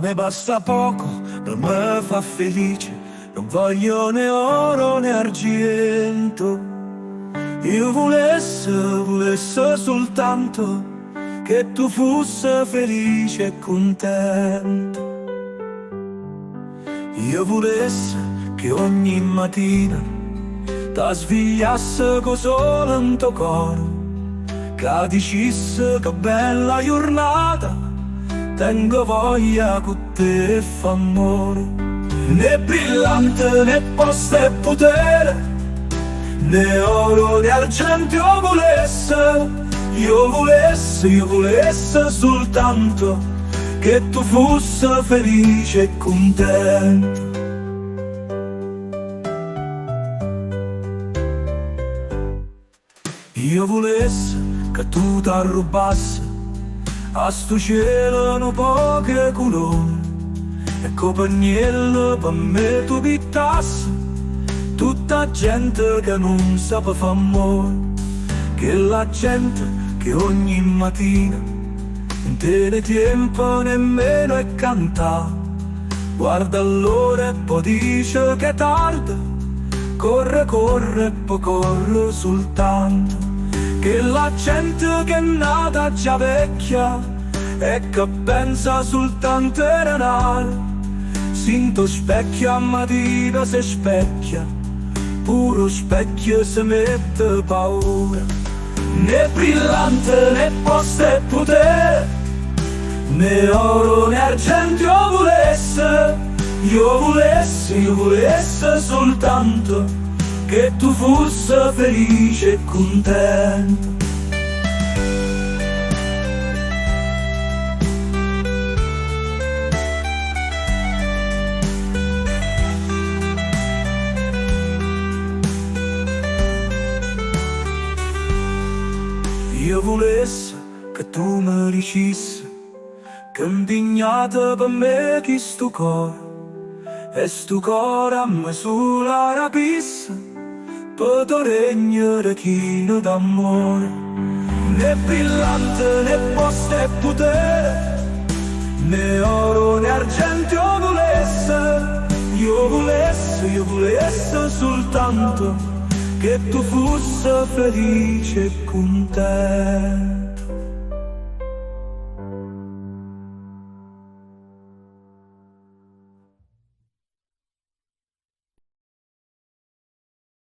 me basta poco, non me fa felice, non voglio né oro né argento. Io volesse soltanto che tu fossi felice e contento. Io volesse che ogni mattina ti svegliasse con solo in tuo cuore, che dicesse che bella giornata, tengo voglia con te e fa amore. Né brillante né posta e potere, né oro né argento io volesse soltanto che tu fossi felice e contento. Io volesse che tu t'arrubassi a sto cielo un poche colore, e con pennello per me tu pittassi tutta gente che non sa fa amore, che la gente che ogni mattina non tiene tempo nemmeno e canta, guarda l'ora e poi dice che è tardi, corre e poi corre soltanto, che la gente che è nata già vecchia e che pensa soltanto a denaro, sinto specchio a mattina si specchia, puro specchio si mette paura. Né brillante né posta e potere, né oro né argento io volesse soltanto che tu fossi felice e contento. Io volesse che tu mi dicessi che indignata per me chi sto cuore, e sto cuore a me sola rapisse per tuo regno rechino d'amore. Né brillante né posta e potere, né oro né argento io volesse soltanto che tu fossi felice con te.